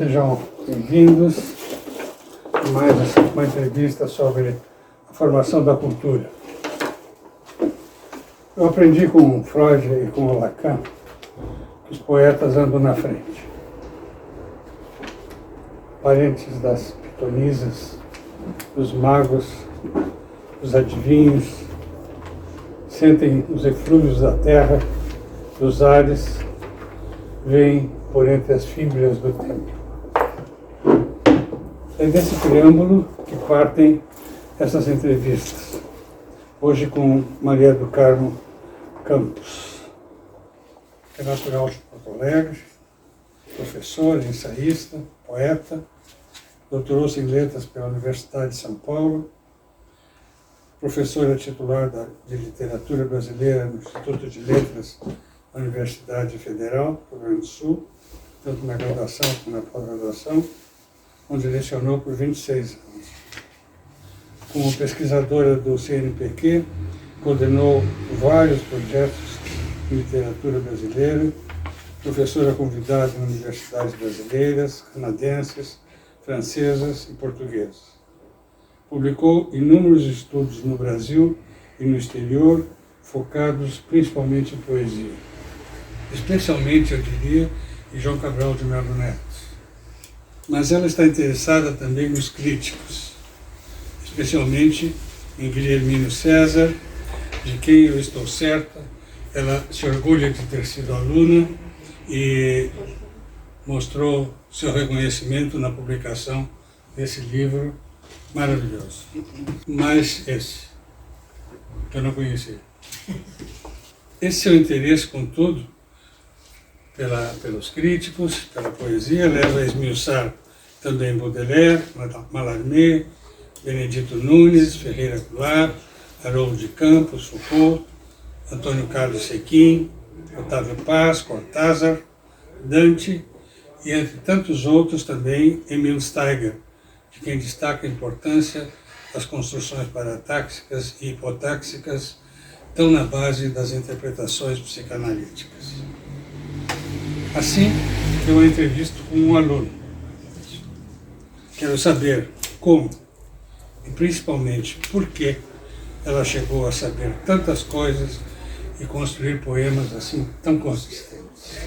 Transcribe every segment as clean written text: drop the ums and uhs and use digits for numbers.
Sejam bem-vindos a mais uma entrevista sobre a formação da cultura. Eu aprendi com Freud e com Lacan que os poetas andam na frente. Parentes das pitonisas, dos magos, dos adivinhos, sentem os eflúvios da terra, dos ares, veem por entre as fibras do tempo. É desse preâmbulo que partem essas entrevistas. Hoje com Maria do Carmo Campos, que é natural de Porto Alegre, professora, ensaísta, poeta, doutorou-se em Letras pela Universidade de São Paulo, professora titular de Literatura Brasileira no Instituto de Letras da Universidade Federal do Rio Grande do Sul, tanto na graduação como na pós-graduação, onde lecionou por 26 anos. Como pesquisadora do CNPq, coordenou vários projetos de literatura brasileira, professora convidada em universidades brasileiras, canadenses, francesas e portuguesas. Publicou inúmeros estudos no Brasil e no exterior, focados principalmente em poesia. Especialmente, eu diria, em João Cabral de Melo Neto. Mas ela está interessada também nos críticos, especialmente em Guilhermino César, de quem eu estou certa. Ela se orgulha de ter sido aluna e mostrou seu reconhecimento na publicação desse livro maravilhoso. Mas esse, que eu não conhecia. Esse seu interesse, contudo, pelos críticos, pela poesia, leva a esmiuçar também Baudelaire, Mallarmé, Benedito Nunes, Ferreira Goulart, Haroldo de Campos, Foucault, Antônio Carlos Sequim, Otávio Paz, Cortázar, Dante e, entre tantos outros, também Emil Steiger, de quem destaca a importância das construções paratáxicas e hipotáxicas, tão na base das interpretações psicanalíticas. Assim, eu a entrevisto com um aluno. Quero saber como e principalmente por que ela chegou a saber tantas coisas e construir poemas assim tão consistentes.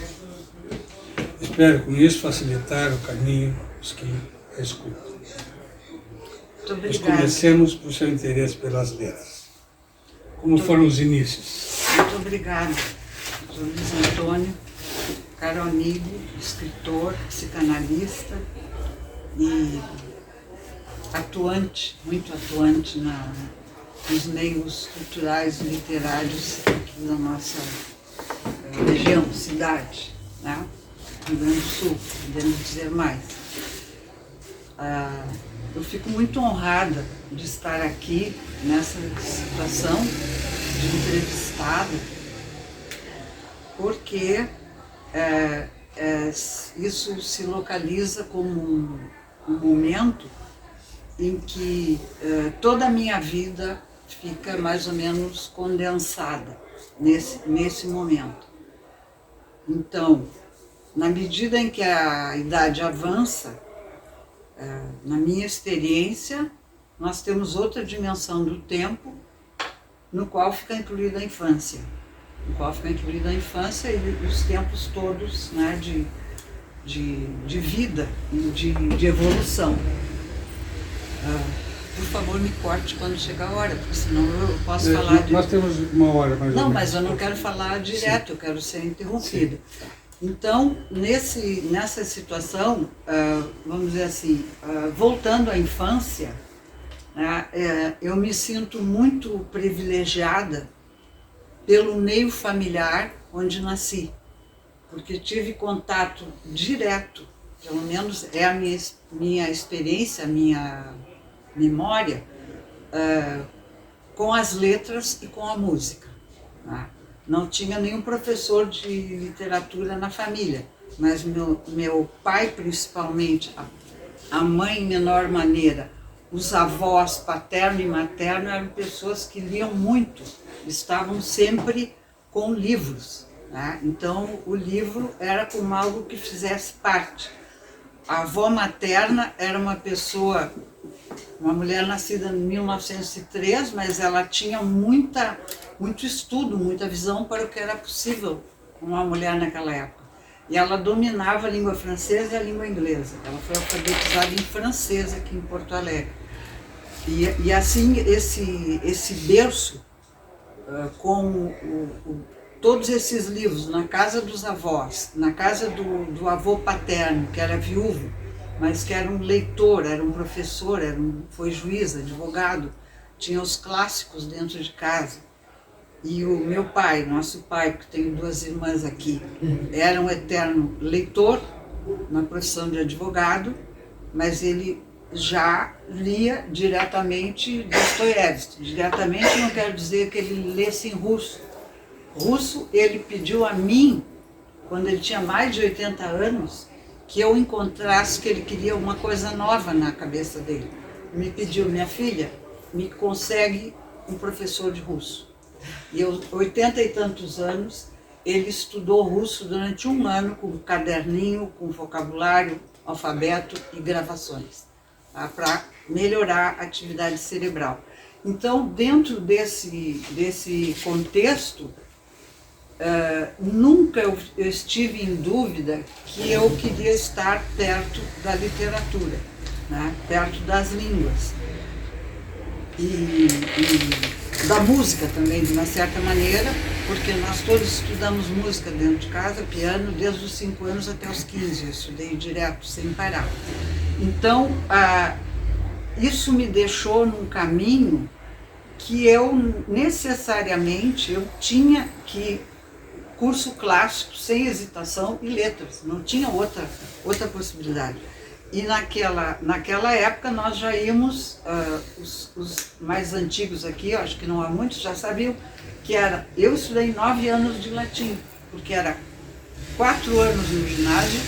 Espero com isso facilitar o caminho dos que a escutam. Muito obrigada. Nós comecemos por seu interesse pelas letras. Como foram os inícios? Muito obrigada. Sou Luiz Antônio Caronilho, escritor, psicanalista e atuante, muito atuante nos meios culturais e literários aqui da nossa região, cidade, né? Rio Grande do Sul, podemos dizer mais. Eu fico muito honrada de estar aqui nessa situação de entrevistada, porque isso se localiza como um momento em que toda a minha vida fica mais ou menos condensada nesse momento. Então, na medida em que a idade avança, na minha experiência, nós temos outra dimensão do tempo no qual fica incluída a infância. No qual fica incluída a infância e os tempos todos, né, de vida e de evolução. Por favor, me corte quando chegar a hora, porque senão eu posso falar... Nós temos uma hora mais ou menos. Não, mas eu não quero falar direto, eu quero ser interrompida. Sim. Então, nessa situação, vamos dizer assim, voltando à infância, eu me sinto muito privilegiada pelo meio familiar onde nasci, porque tive contato direto, pelo menos é a minha experiência, a minha memória, com as letras e com a música. Né? Não tinha nenhum professor de literatura na família, mas meu pai principalmente, a mãe em menor maneira, os avós paterno e materno eram pessoas que liam muito, estavam sempre com livros. Né? Então o livro era como algo que fizesse parte A avó materna era uma pessoa, uma mulher nascida em 1903, mas ela tinha muito estudo, muita visão para o que era possível com uma mulher naquela época. E ela dominava a língua francesa e a língua inglesa. Ela foi alfabetizada em francês aqui em Porto Alegre. E assim, esse berço, com todos esses livros, na casa dos avós, na casa do avô paterno, que era viúvo, mas que era um leitor, era um professor, foi juiz, advogado, tinha os clássicos dentro de casa. E o meu pai, nosso pai, que tenho 2 irmãs aqui, era um eterno leitor na profissão de advogado, mas ele já lia diretamente Dostoiévski. Diretamente não quero dizer que ele lesse em russo. Russo ele pediu a mim, quando ele tinha mais de 80 anos, que eu encontrasse que ele queria uma coisa nova na cabeça dele. Me pediu, minha filha, me consegue um professor de russo. E aos 80 e tantos anos, ele estudou russo durante 1 ano com caderninho, com vocabulário, alfabeto e gravações, tá? Para melhorar a atividade cerebral. Então, dentro desse contexto, nunca eu estive em dúvida que eu queria estar perto da literatura, né? Perto das línguas. E da música também, de uma certa maneira, porque nós todos estudamos música dentro de casa, piano, desde os 5 anos até os 15, eu estudei direto, sem parar. Então, isso me deixou num caminho que eu necessariamente tinha que curso clássico, sem hesitação, e letras, não tinha outra possibilidade. E naquela época nós já íamos, os mais antigos aqui, eu acho que não há muitos, já sabiam que eu estudei 9 anos de latim, porque era 4 anos no ginásio,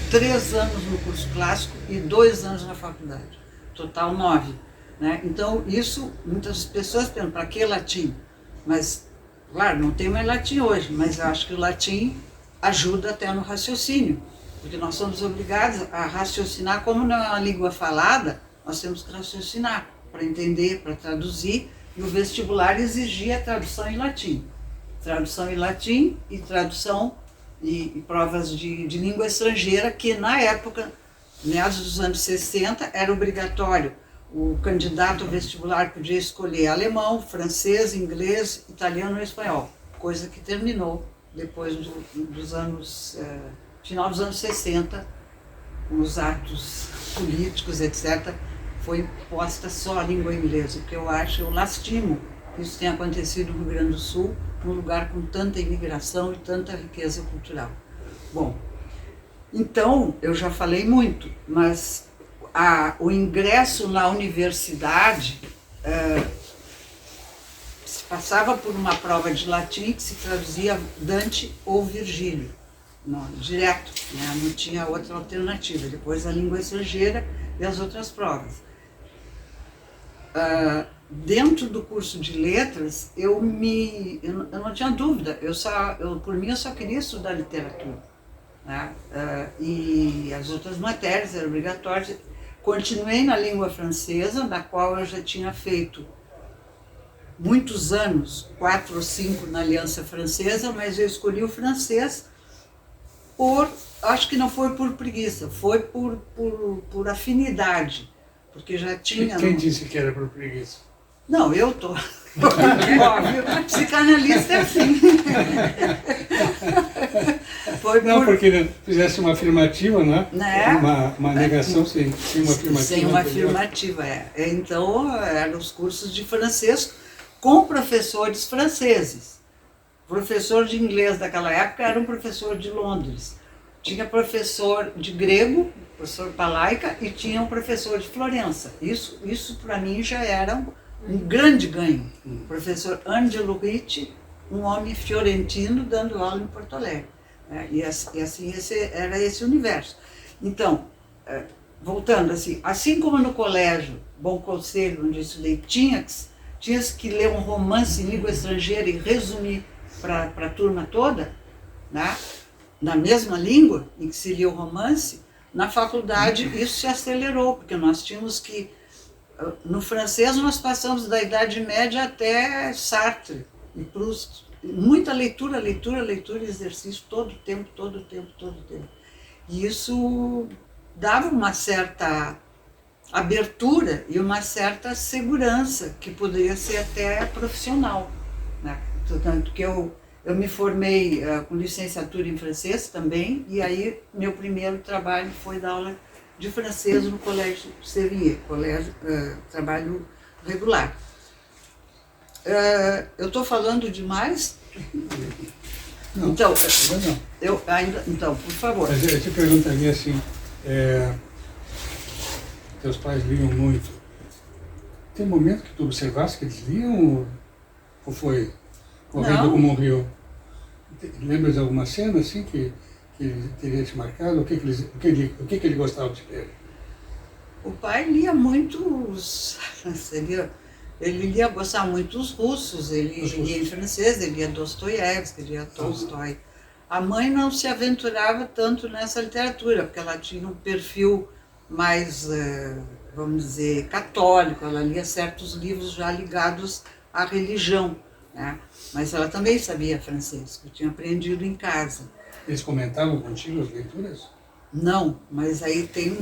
3 anos no curso clássico e 2 anos na faculdade, total 9. Né? Então isso, muitas pessoas perguntam, para que latim? Mas, claro, não tem mais latim hoje, mas eu acho que o latim ajuda até no raciocínio, porque nós somos obrigados a raciocinar, como na língua falada, nós temos que raciocinar para entender, para traduzir, e o vestibular exigia tradução em latim. Tradução em latim e tradução e provas de língua estrangeira, que na época, meados dos anos 60, era obrigatório. O candidato ao vestibular podia escolher alemão, francês, inglês, italiano e espanhol, coisa que terminou depois dos anos... final dos anos 60, com os atos políticos, etc., foi imposta só a língua inglesa, o que eu lastimo que isso tenha acontecido no Rio Grande do Sul, num lugar com tanta imigração e tanta riqueza cultural. Bom, então, eu já falei muito, mas o ingresso na universidade se passava por uma prova de latim que se traduzia Dante ou Virgílio. Não, direto, né? Não tinha outra alternativa. Depois a língua estrangeira e as outras provas. Dentro do curso de letras, eu não tinha dúvida. Por mim, eu só queria estudar literatura, né? E as outras matérias eram obrigatórias. Continuei na língua francesa, na qual eu já tinha feito muitos anos, 4 ou 5 na Aliança Francesa, mas eu escolhi o francês acho que não foi por preguiça, foi por afinidade, porque já tinha... Quem disse que era por preguiça? Não, eu tô. Óbvio, psicanalista é assim. Porque fizesse uma afirmativa, né? Uma negação sem uma afirmativa. Sem uma afirmativa, Então, eram os cursos de francês com professores franceses. O professor de inglês daquela época era um professor de Londres. Tinha professor de grego, professor Palaica, e tinha um professor de Florença. Isso para mim já era um grande ganho. O professor Angelo Ricci, um homem fiorentino dando aula em Porto Alegre. E assim era esse universo. Então, voltando assim como no colégio Bom Conselho, onde eu estudei, tinha que ler um romance em língua estrangeira e resumir para a turma toda, né? Na mesma língua em que se lia o romance, Na faculdade isso se acelerou, porque nós tínhamos que... No francês nós passamos da Idade Média até Sartre e Proust. Muita leitura, leitura, leitura e exercício todo o tempo, todo o tempo, todo o tempo. E isso dava uma certa abertura e uma certa segurança, que poderia ser até profissional, né? Tanto que eu me formei com licenciatura em francês também, e aí meu primeiro trabalho foi dar aula de francês no Colégio Sévigné, trabalho regular. Eu estou falando demais? Não, então, não. Então, por favor. Mas eu te perguntaria assim, teus pais liam muito. Tem um momento que tu observaste que eles liam ou foi correndo como um rio? Lembras de alguma cena assim que teria te marcado? O que ele gostava de ler? O pai lia muitos... Ele gostava muito dos russos, ele lia em francês, ele lia Dostoiévski, ele lia Tolstói. A mãe não se aventurava tanto nessa literatura, porque ela tinha um perfil mais, vamos dizer, católico, ela lia certos livros já ligados à religião, né? Mas ela também sabia francês, que eu tinha aprendido em casa. Eles comentavam contigo as leituras? Não, mas aí tem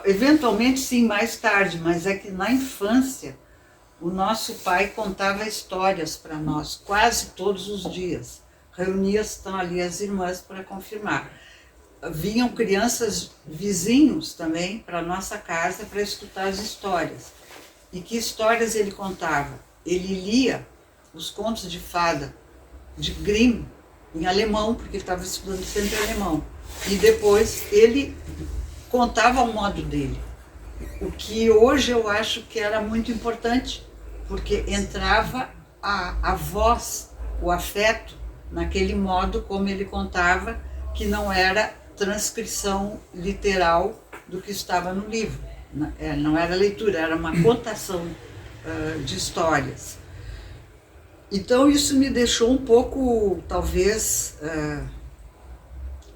eventualmente sim, mais tarde, mas é que na infância o nosso pai contava histórias para nós quase todos os dias. Estão ali as irmãs para confirmar. Vinham crianças vizinhos também para nossa casa para escutar as histórias. E que histórias ele contava? Ele lia os contos de fada de Grimm em alemão, porque ele estava estudando sempre alemão. E depois ele contava ao modo dele. O que hoje eu acho que era muito importante, porque entrava a voz, o afeto, naquele modo como ele contava, que não era transcrição literal do que estava no livro. Não era leitura, era uma contação de histórias. Então isso me deixou um pouco, talvez,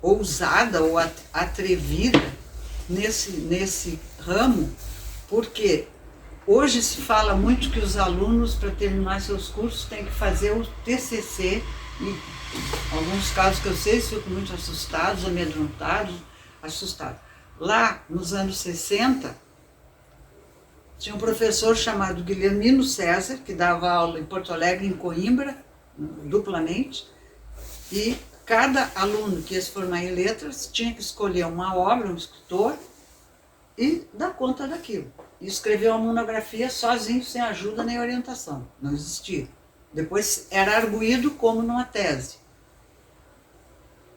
ousada ou atrevida nesse ramo, porque hoje se fala muito que os alunos, para terminar seus cursos, têm que fazer o TCC, e alguns casos que eu sei, ficam muito assustados, amedrontados, assustados. Lá, nos anos 60, tinha um professor chamado Guilhermino César, que dava aula em Porto Alegre e em Coimbra, duplamente, e cada aluno que ia se formar em letras tinha que escolher uma obra, um escritor, e dar conta daquilo. E escrever uma monografia sozinho, sem ajuda nem orientação. Não existia. Depois era arguído como numa tese.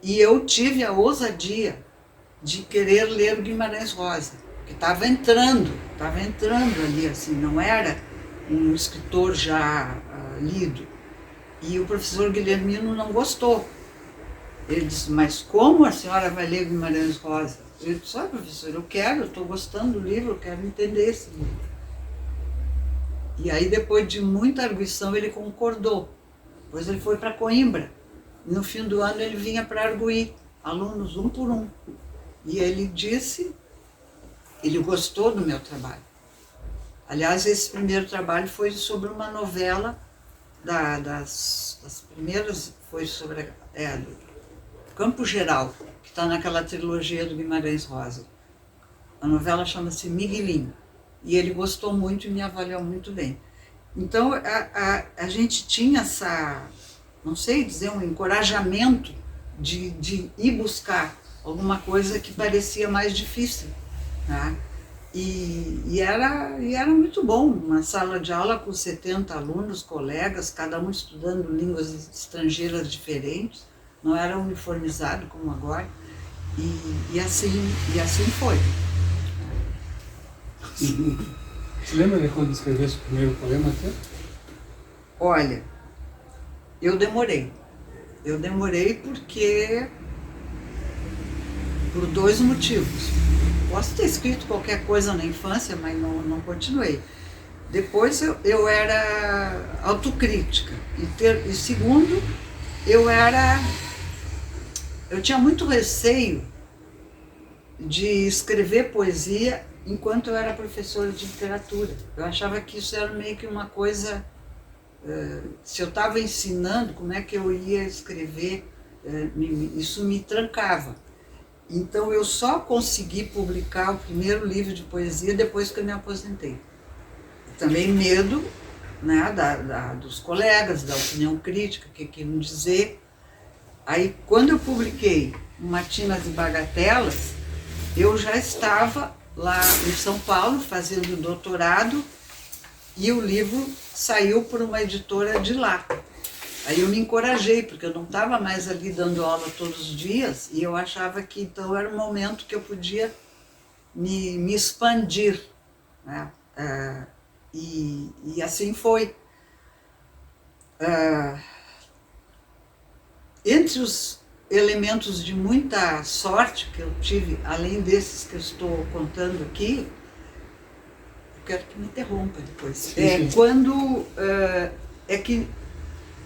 E eu tive a ousadia de querer ler o Guimarães Rosa, que estava entrando ali, assim, não era um escritor já lido. E o professor Guilhermino não gostou. Ele disse, mas como a senhora vai ler Guimarães Rosa? Eu disse, professor, eu estou gostando do livro, eu quero entender esse livro. E aí, depois de muita arguição, ele concordou. Depois ele foi para Coimbra. E no fim do ano ele vinha para arguir, alunos um por um. E ele disse, ele gostou do meu trabalho. Aliás, esse primeiro trabalho foi sobre uma novela, das primeiras, foi sobre Campo Geral, que está naquela trilogia do Guimarães Rosa. A novela chama-se Miguelinho. E ele gostou muito e me avaliou muito bem. Então, a gente tinha não sei dizer, um encorajamento de ir buscar alguma coisa que parecia mais difícil, né? E era muito bom, uma sala de aula com 70 alunos, colegas, cada um estudando línguas estrangeiras diferentes, não era uniformizado como agora, e assim foi. Você lembra de quando escrevesse o primeiro poema até? Olha, eu demorei. Eu demorei por dois motivos. Posso ter escrito qualquer coisa na infância, mas não continuei. Depois eu era autocrítica. E segundo, eu tinha muito receio de escrever poesia enquanto eu era professora de literatura. Eu achava que isso era meio que uma coisa, se eu estava ensinando, como é que eu ia escrever, isso me trancava. Então eu só consegui publicar o primeiro livro de poesia depois que eu me aposentei. Também medo, né, dos colegas, da opinião crítica, o que iam dizer. Aí quando eu publiquei Matinas e Bagatelas, eu já estava lá em São Paulo fazendo doutorado e o livro saiu por uma editora de lá. Aí eu me encorajei, porque eu não estava mais ali dando aula todos os dias e eu achava que então era um momento que eu podia me expandir, né? E assim foi. Entre os elementos de muita sorte que eu tive, além desses que eu estou contando aqui, eu quero que me interrompa depois. Sim. Quando é que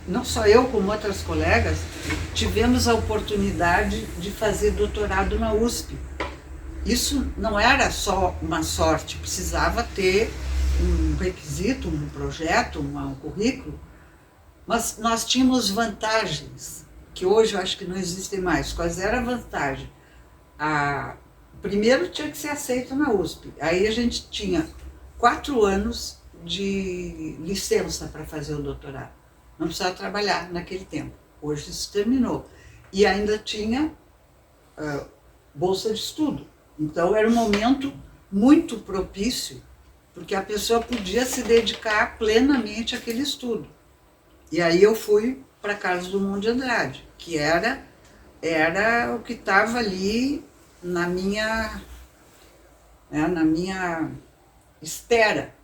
não só eu, como outras colegas, tivemos a oportunidade de fazer doutorado na USP. Isso não era só uma sorte, precisava ter um requisito, um projeto, um currículo, mas nós tínhamos vantagens, que hoje eu acho que não existem mais. Quais era a vantagem? Primeiro tinha que ser aceito na USP, aí a gente tinha 4 anos de licença para fazer o doutorado. Não precisava trabalhar naquele tempo. Hoje isso terminou. E ainda tinha bolsa de estudo. Então era um momento muito propício, porque a pessoa podia se dedicar plenamente àquele estudo. E aí eu fui para Carlos Drummond de Andrade, que era o que estava ali na minha espera.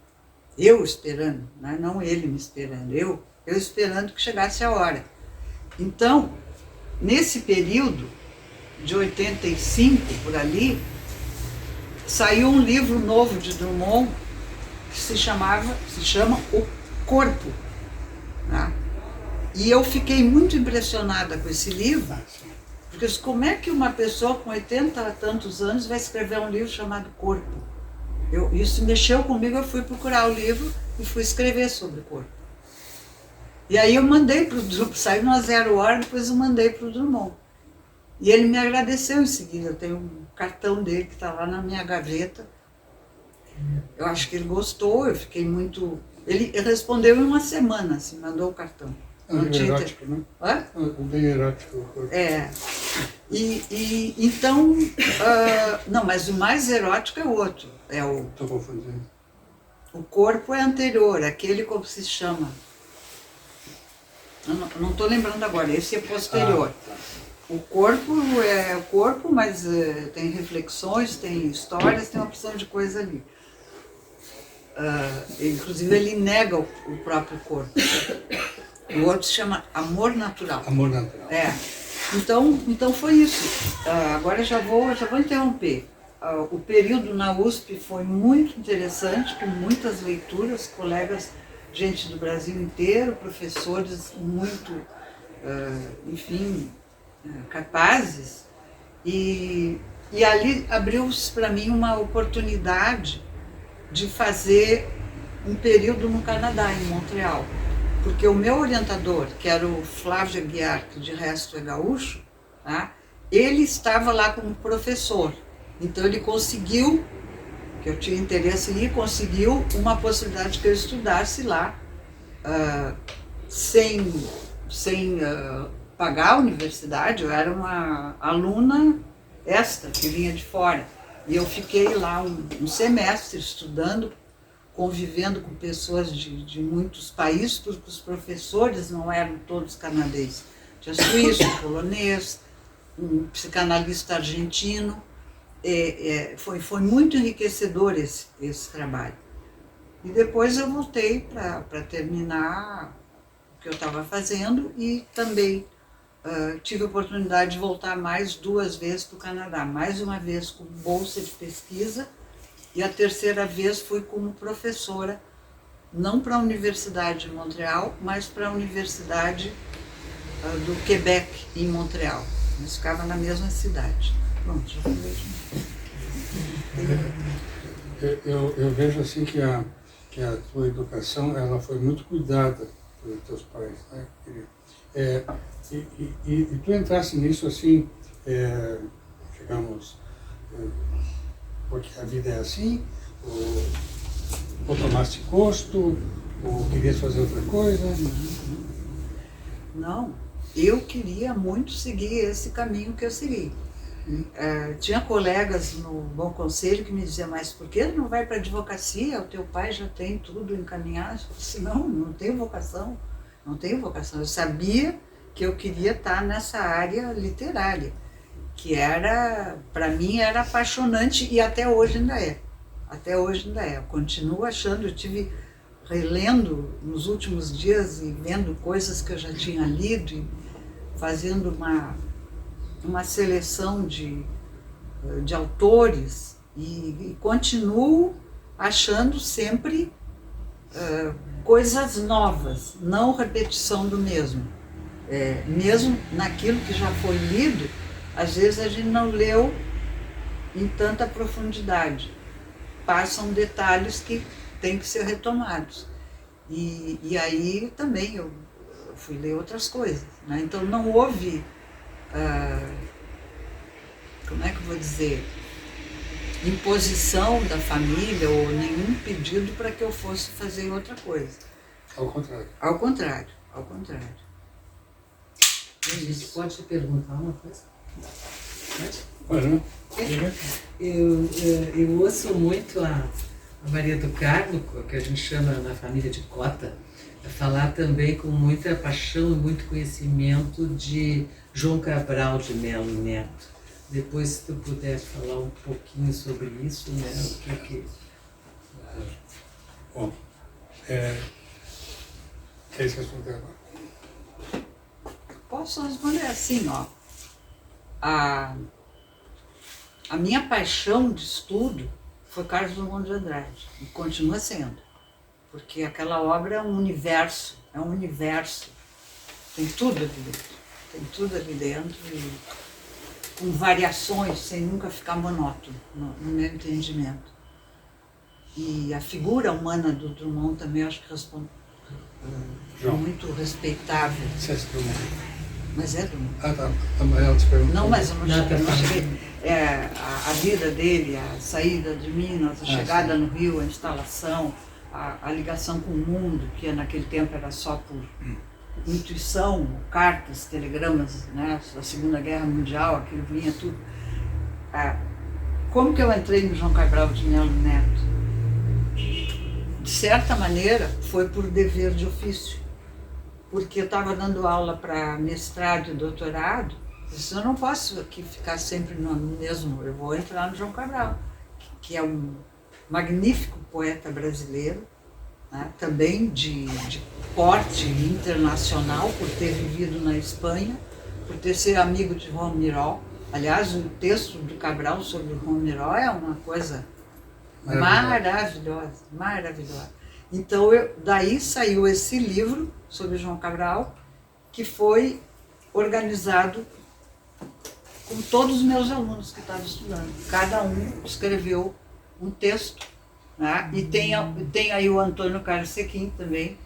Eu esperando, né? Não ele me esperando, eu esperando que chegasse a hora. Então, nesse período de 85, por ali, saiu um livro novo de Drummond que se chama O Corpo. Né? E eu fiquei muito impressionada com esse livro, porque como é que uma pessoa com 80 e tantos anos vai escrever um livro chamado Corpo? Isso mexeu comigo, eu fui procurar o livro e fui escrever sobre o corpo. E aí eu mandei para o Drummond, saiu na 0 hora, depois eu mandei para o Drummond. E ele me agradeceu em seguida, eu tenho um cartão dele que está lá na minha gaveta. Eu acho que ele gostou, eu fiquei muito... Ele respondeu em uma semana, assim, mandou o cartão. Bem erótico, né? Hã? Bem erótico. Então, não, mas o mais erótico é o outro. Estou confundindo. O Corpo é anterior, aquele como se chama. Eu não estou lembrando agora, esse é posterior. Tá. O Corpo é o corpo, mas tem reflexões, tem histórias, tem uma opção de coisa ali. Inclusive ele nega o próprio corpo. O outro se chama Amor Natural. Amor Natural. Então foi isso. Agora eu já vou interromper. O período na USP foi muito interessante, com muitas leituras, colegas, gente do Brasil inteiro, professores muito, capazes. E ali abriu-se para mim uma oportunidade de fazer um período no Canadá, em Montreal. Porque o meu orientador, que era o Flávio Aguiar, que de resto é gaúcho, tá? Ele estava lá como professor. Então ele conseguiu, que eu tinha interesse em ir, conseguiu uma possibilidade que eu estudasse lá, sem pagar a universidade. Eu era uma aluna extra, que vinha de fora. E eu fiquei lá um semestre estudando, convivendo com pessoas de muitos países, porque os professores não eram todos canadenses. Tinha suíço, polonês, um psicanalista argentino. Foi muito enriquecedor esse trabalho. E depois eu voltei para terminar o que eu estava fazendo e também tive a oportunidade de voltar mais 2 vezes para o Canadá. Mais uma vez com bolsa de pesquisa e a terceira vez fui como professora, não para a Universidade de Montreal, mas para a Universidade do Quebec, em Montreal. Mas ficava na mesma cidade. Pronto, já falei. Eu vejo assim que a tua educação ela foi muito cuidada pelos teus pais, né? E tu entraste nisso assim, digamos, porque a vida é assim, ou tomaste gosto, ou querias fazer outra coisa? Não, eu queria muito seguir esse caminho que eu segui. Tinha colegas no Bom Conselho que me diziam, mas por que não vai para a advocacia? O teu pai já tem tudo encaminhado. Eu disse, não tenho vocação, não tenho vocação. Eu sabia que eu queria estar nessa área literária, que era, para mim, era apaixonante e até hoje ainda é. Até hoje ainda é. Eu continuo achando, eu tive relendo nos últimos dias e vendo coisas que eu já tinha lido e fazendo uma seleção de autores e continuo achando sempre coisas novas, não repetição do mesmo. Mesmo naquilo que já foi lido, às vezes a gente não leu em tanta profundidade. Passam detalhes que têm que ser retomados. E aí também eu fui ler outras coisas, né? Então não houve, como é que eu vou dizer, imposição da família ou nenhum pedido para que eu fosse fazer outra coisa. Ao contrário. Ao contrário, ao contrário. A gente pode te perguntar uma coisa? Pode? Eu ouço muito a Maria do Carmo, que a gente chama na família de Cota, falar também com muita paixão e muito conhecimento de João Cabral de Melo Neto. Depois, se tu puder falar um pouquinho sobre isso, né? O que... Bom, é isso que eu estou agora. Posso responder assim, ó. A minha paixão de estudo foi Carlos Drummond de Andrade, e continua sendo. Porque aquela obra é um universo, tem tudo ali dentro. Tem tudo ali dentro, e com variações, sem nunca ficar monótono, no meu entendimento. E a figura humana do Drummond também acho que é muito respeitável. Mas é Drummond. Ah, tá. A Maria te perguntou. Não, mas eu não cheguei. A vida dele, a saída de Minas, a chegada no Rio, a instalação, a ligação com o mundo, que naquele tempo era só por intuição, cartas, telegramas, né? A Segunda Guerra Mundial, aquilo vinha tudo. Como que eu entrei no João Cabral de Melo Neto? De certa maneira, foi por dever de ofício, porque eu estava dando aula para mestrado e doutorado. Eu disse, eu não posso aqui ficar sempre no mesmo, eu vou entrar no João Cabral, que é um magnífico poeta brasileiro, né? Também de porte internacional, por ter vivido na Espanha, por ter sido amigo de Juan Miró. Aliás, o texto do Cabral sobre Juan Miró é uma coisa maravilhosa, maravilhosa. Então, daí saiu esse livro sobre João Cabral, que foi organizado com todos os meus alunos que estavam estudando. Cada um escreveu um texto, né? E tem aí o Antônio Carlos Sequim também,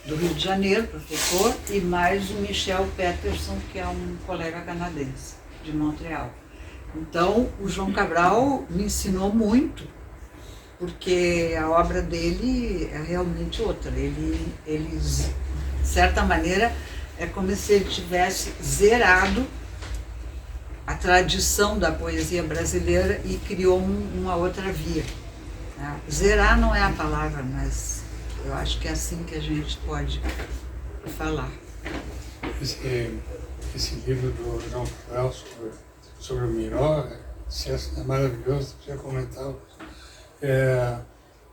do Rio de Janeiro, professor, e mais o Michel Peterson, que é um colega canadense, de Montreal. Então, o João Cabral me ensinou muito, porque a obra dele é realmente outra. Ele de certa maneira, é como se ele tivesse zerado a tradição da poesia brasileira e criou uma outra via. Zerar não é a palavra, mas eu acho que é assim que a gente pode falar. Esse livro do João Cabral sobre o Miró é maravilhoso, já comentava.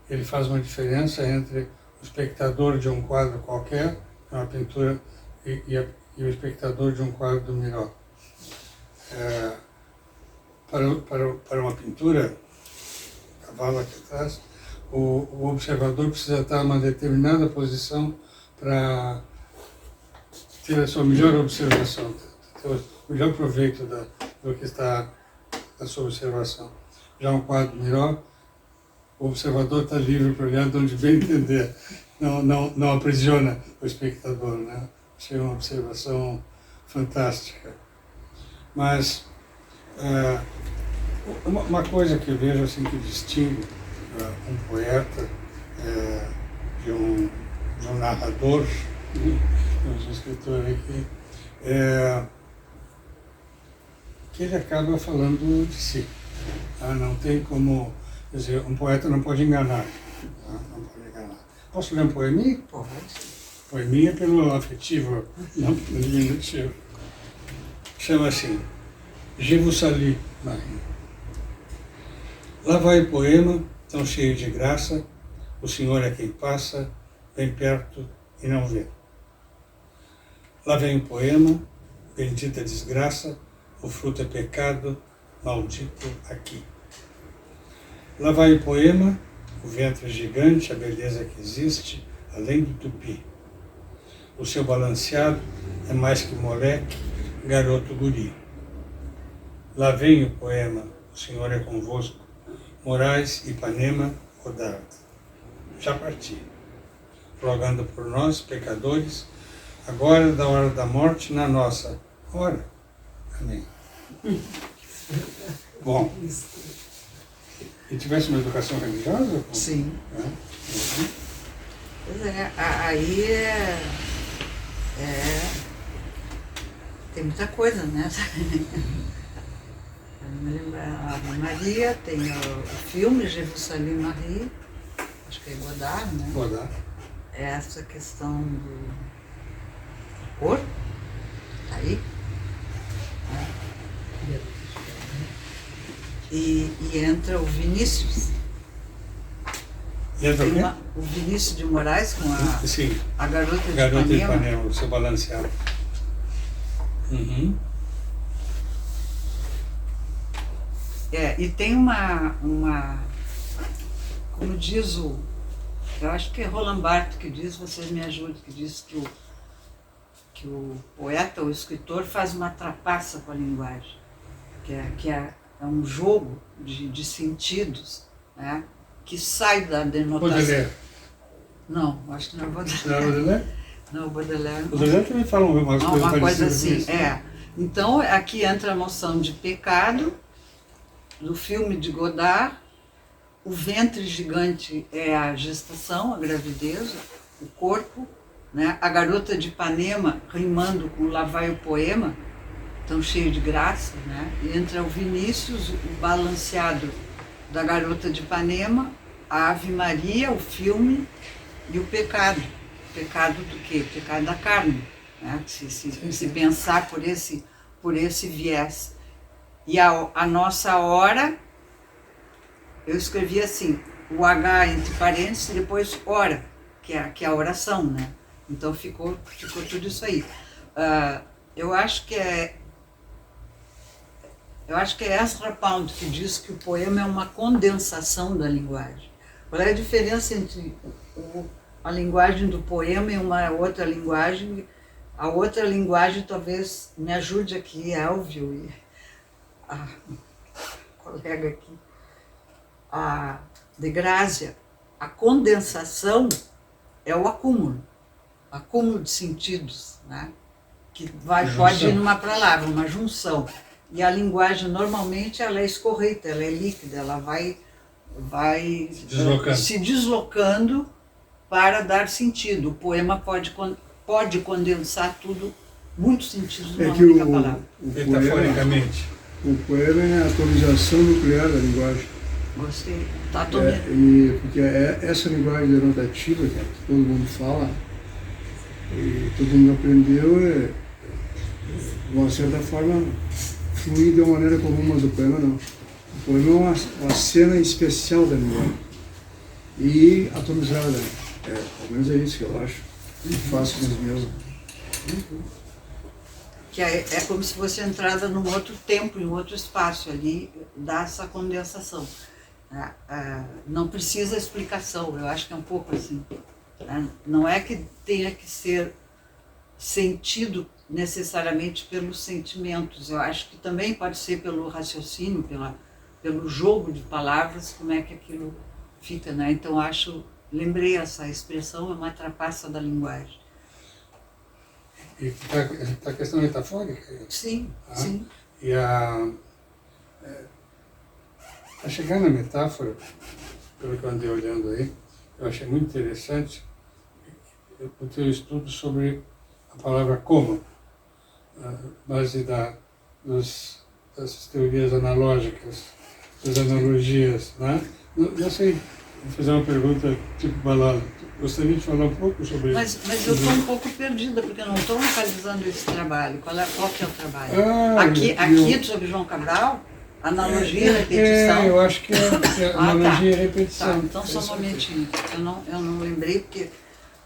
Ele faz uma diferença entre o espectador de um quadro qualquer, uma pintura, e o espectador de um quadro do Miró. Para uma pintura, cavalo aqui atrás, o observador precisa estar em uma determinada posição para ter a sua melhor observação, ter o melhor proveito do que está da sua observação. Já um quadro melhor, o observador está livre para olhar de onde bem entender. Não aprisiona o espectador, né? Achei uma observação fantástica. Mas uma coisa que eu vejo assim que distingue um poeta de um narrador, um escritor aqui, que ele acaba falando de si. Não tem como, quer dizer, um poeta não pode enganar. Não pode enganar. Posso ler um poeminha? Pode. Poeminha pelo afetivo, não pelo diminutivo. Chama assim, Je vous salue, Marie. Lá vai o poema, tão cheio de graça, o Senhor é quem passa, bem perto e não vê. Lá vem o poema, bendita desgraça, o fruto é pecado, maldito aqui. Lá vai o poema, o ventre gigante, a beleza que existe, além do tupi. O seu balanceado é mais que moleque, garoto guri. Lá vem o poema, o Senhor é convosco, Moraes, Ipanema, Godard. Já parti, rogando por nós, pecadores, agora da hora da morte, na nossa hora. Amém. Bom, e tivesse uma educação religiosa? Sim. Pois é, aí tem muita coisa, né? A Ave Maria, tem o filme Je vous salue Marie, acho que é Godard, né? Godard. Essa questão do corpo, tá aí. E entra o Vinícius. Entra o quê? O Vinícius de Moraes com Sim. a garota de Garota de Ipanema. Ipanema, o seu balanceado. E tem uma, como diz eu acho que é Roland Barthes que diz, vocês me ajudem, que diz que o poeta, o escritor, faz uma trapaça com a linguagem, que é um jogo de sentidos, né, que sai da denotação. Baudelaire. Não, acho que não é Baudelaire. Não é Baudelaire? Não, Baudelaire. Baudelaire também fala umas coisas uma coisa parecidas assim, com isso. Então, aqui entra a noção de pecado, do filme de Godard. O ventre gigante é a gestação, a gravidez, o corpo, né? A garota de Ipanema rimando com Lá vai o poema, tão cheio de graça, né? E entra o Vinícius, o balanceado da garota de Ipanema, a Ave Maria, o filme, e o pecado. Pecado do quê? Pecado da carne, né? Se pensar por esse viés. E a nossa hora, eu escrevi assim, o H entre parênteses, e depois hora, que é a oração, né? Então ficou tudo isso aí. Eu acho que é Ezra Pound que diz que o poema é uma condensação da linguagem. Qual é a diferença entre a linguagem do poema e uma outra linguagem? A outra linguagem talvez me ajude aqui, Elvio e a colega aqui, a de Grazia. A condensação é o acúmulo de sentidos, né? Que pode ir numa palavra, uma junção. E a linguagem, normalmente, ela é escorreita, ela é líquida, ela vai se deslocando para dar sentido. O poema pode condensar tudo, muitos sentidos numa única palavra. Metaforicamente. O poema é a atomização nuclear da linguagem. Gostei. Tá porque essa linguagem denotativa que todo mundo fala, e todo mundo aprendeu, de uma certa forma, fluir de uma maneira comum, mas o poema não. O poema é uma cena especial da linguagem. E atomizada. Pelo menos é isso que eu acho. Faço com os meus. Que é como se fosse entrada num outro tempo, em outro espaço, ali dá essa condensação. Não precisa explicação, eu acho que é um pouco assim. Não é que tenha que ser sentido necessariamente pelos sentimentos, eu acho que também pode ser pelo raciocínio, pelo jogo de palavras, como é que aquilo fica, né? Então lembrei essa expressão, é uma trapaça da linguagem. E está a questão metafórica? Sim, sim. E a chegar na metáfora, pelo que eu andei olhando aí, eu achei muito interessante o teu estudo sobre a palavra como, base dessas teorias analógicas, das analogias, né? Não sei, vou fazer uma pergunta tipo balada. Gostaria de falar um pouco sobre isso. Mas eu estou um pouco perdida, porque eu não estou localizando esse trabalho. Qual que é o trabalho? Aqui sobre João Cabral? Analogia e repetição? Eu acho que é analogia e repetição. Tá, então só um momentinho. Eu não lembrei, porque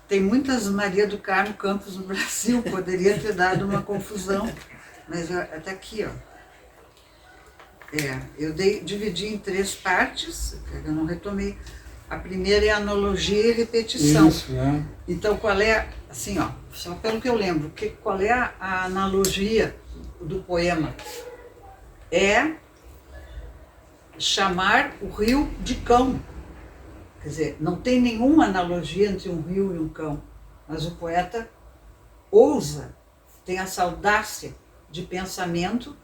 tem muitas Maria do Carmo Campos no Brasil, poderia ter dado uma confusão. Mas até aqui, ó. Eu dividi em 3 partes, eu não retomei. A primeira é analogia e repetição. Isso, né? Então, qual é, assim, ó, só pelo que eu lembro, qual é a analogia do poema? É chamar o rio de cão. Quer dizer, não tem nenhuma analogia entre um rio e um cão, mas o poeta ousa, tem essa audácia de pensamento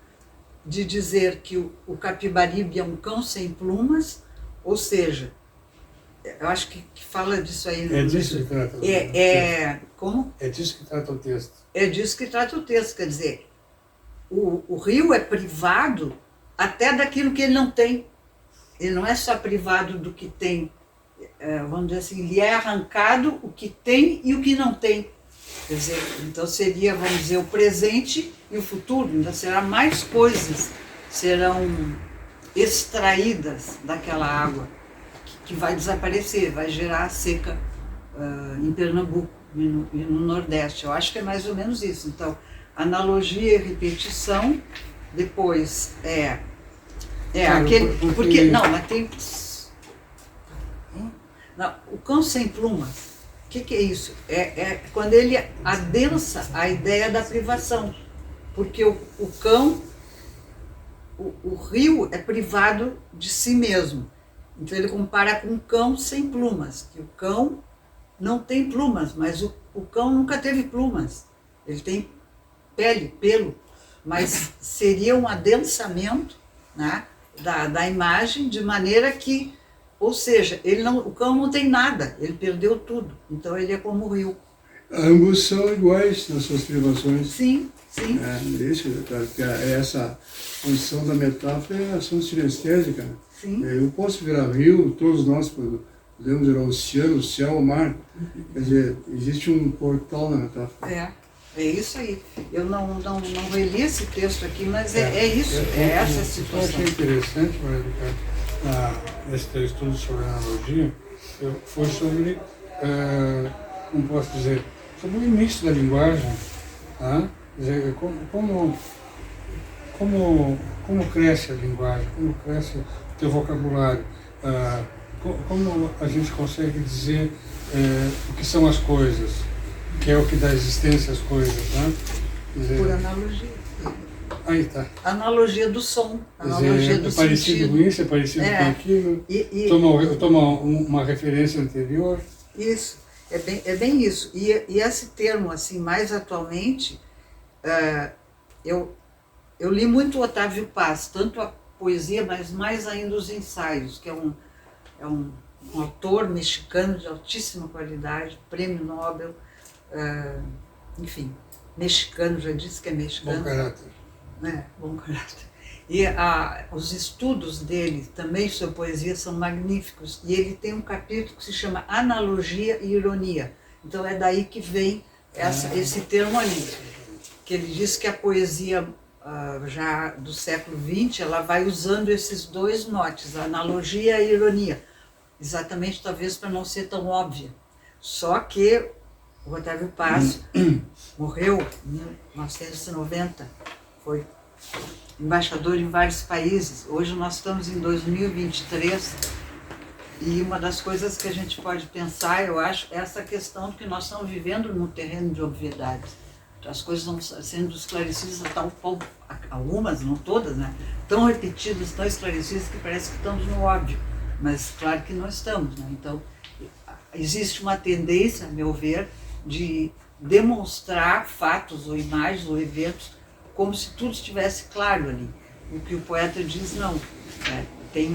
de dizer que o Capibaribe é um cão sem plumas, ou seja, eu acho que fala disso aí. É disso que trata o texto. Como? É disso que trata o texto. É disso que trata o texto, quer dizer, o rio é privado até daquilo que ele não tem. Ele não é só privado do que tem, vamos dizer assim, ele é arrancado o que tem e o que não tem. Quer dizer, então seria, vamos dizer, o presente e o futuro, ainda será mais coisas serão extraídas daquela água, que vai desaparecer, vai gerar seca em Pernambuco e no Nordeste. Eu acho que é mais ou menos isso. Então, analogia e repetição, depois aquele... Porque, não, mas tem... Não, o cão sem plumas, o que é isso? É quando ele adensa a ideia da privação, porque o cão, o rio é privado de si mesmo. Então ele compara com um cão sem plumas, que o cão não tem plumas, mas o cão nunca teve plumas. Ele tem pele, pelo, mas seria um adensamento, né, da imagem, de maneira que, ou seja, o cão não tem nada, ele perdeu tudo, então ele é como o rio. Ambos são iguais nas suas privações. Sim, sim. Porque essa função da metáfora é a ação sinestésica. Sim. Eu posso virar rio, todos nós podemos virar o oceano, o céu, o mar. Quer dizer, existe um portal na metáfora. É isso aí. Eu não reli esse texto aqui, mas é isso, é essa situação. Eu achei interessante, Maria do Carmo, nesse teu estudo sobre analogia, foi sobre, como posso dizer, sobre o início da linguagem, tá? Quer dizer, como cresce a linguagem, como cresce o teu vocabulário, como a gente consegue dizer o que são as coisas, que é o que dá existência às coisas, né? Dizer, por analogia. Aí tá. Analogia do som, analogia do sentido. É parecido com isso, é parecido com aquilo, toma uma referência anterior. Isso, é bem isso. E esse termo, assim, mais atualmente, eu li muito o Otávio Paz, tanto a poesia, mas mais ainda os ensaios, que é um autor mexicano de altíssima qualidade, prêmio Nobel, enfim, mexicano, já disse que é mexicano. Bom caráter. Bom caráter. E os estudos dele também sobre poesia são magníficos, e ele tem um capítulo que se chama Analogia e Ironia. Então é daí que vem esse termo ali, que ele diz que a poesia já do século XX, ela vai usando esses dois motes, a analogia e a ironia, exatamente talvez para não ser tão óbvia. Só que o Otávio Paz morreu em 1990, foi embaixador em vários países. Hoje nós estamos em 2023 e uma das coisas que a gente pode pensar, eu acho, é essa questão que nós estamos vivendo no terreno de obviedades. as coisas estão sendo esclarecidas a tal ponto, algumas, não todas, né? Tão repetidas, tão esclarecidas que parece que estamos no óbvio, mas claro que não estamos, né? Então, existe uma tendência, a meu ver, de demonstrar fatos ou imagens ou eventos como se tudo estivesse claro ali. O que o poeta diz, não. Né? Tem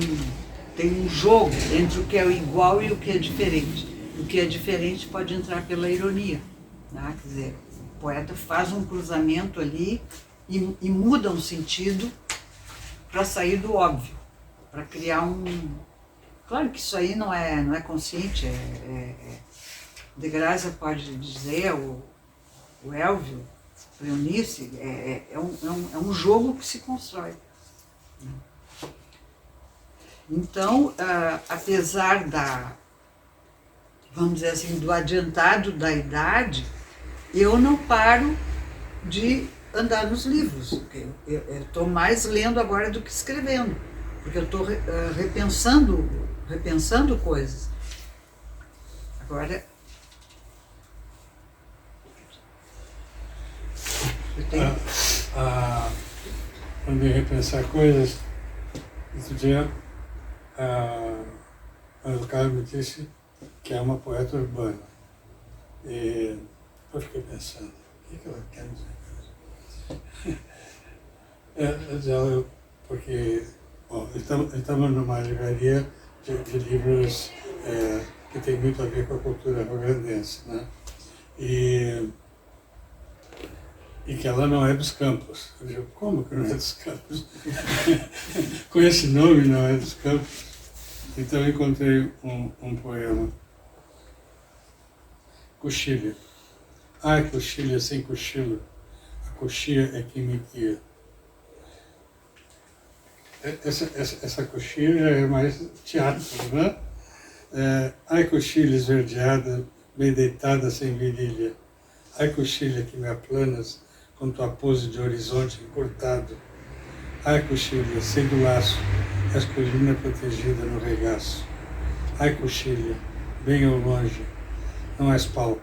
um jogo entre o que é igual e o que é diferente. O que é diferente pode entrar pela ironia. Né? Quer dizer, o poeta faz um cruzamento ali e muda um sentido para sair do óbvio, para criar um... Claro que isso aí não é consciente, De Graça pode dizer, o Elvio, o Eunice, é um jogo que se constrói. Então, apesar vamos dizer assim, do adiantado da idade, eu não paro de andar nos livros. Eu estou mais lendo agora do que escrevendo, porque eu estou repensando coisas. Agora, eu tenho... Quando eu repensar coisas, outro dia, o Carlos me disse que é uma poeta urbana. E eu fiquei pensando, o que ela quer dizer? Porque estamos numa livraria de livros que tem muito a ver com a cultura rio-grandense, né? E que ela não é dos Campos. Eu digo, como que não é dos Campos? Com esse nome não é dos Campos. Então eu encontrei um poema. Coxilha. Ai, coxilha sem cochilo, a coxia é que me guia. Essa coxilha é mais teatro, né? Ai, coxilha esverdeada, bem deitada sem virilha. Ai, coxilha que me aplanas com tua pose de horizonte encurtado. Ai, coxilha, sem do laço, és colina protegida no regaço. Ai, coxilha, bem ao longe, não és palco,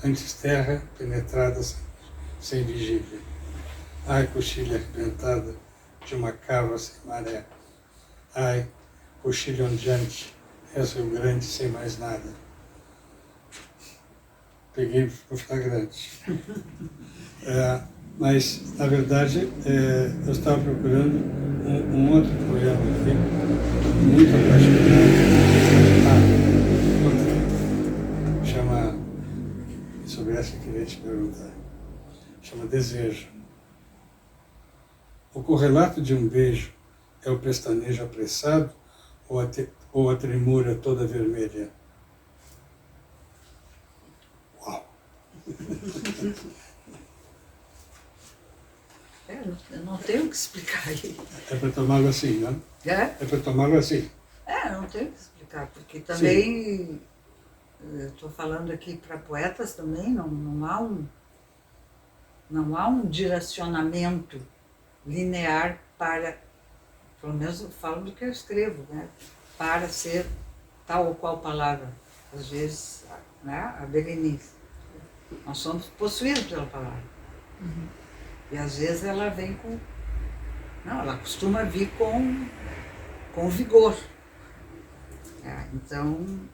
antes terra penetrada sem vigília. Ai, coxilha arrebentada de uma cava sem maré. Ai, coxilha ondeante, és Rio Grande sem mais nada. Peguei no flagrante. Mas, na verdade, eu estava procurando um outro poema aqui, muito apaixonado. Chama, sobre essa eu queria te perguntar, chama Desejo. O correlato de um beijo é o pestanejo apressado ou a tremura toda vermelha? Uau! Eu não tenho o que explicar aí. É para tomá-lo assim, né? É para tomá-lo assim. Eu não tenho o que explicar, porque também, eu estou falando aqui para poetas também, não há um direcionamento linear para, pelo menos eu falo do que eu escrevo, né? Para ser tal ou qual palavra. Às vezes, né? A Berenice. Nós somos possuídos pela palavra. Uhum. E às vezes ela vem com... Não, ela costuma vir com vigor. Então,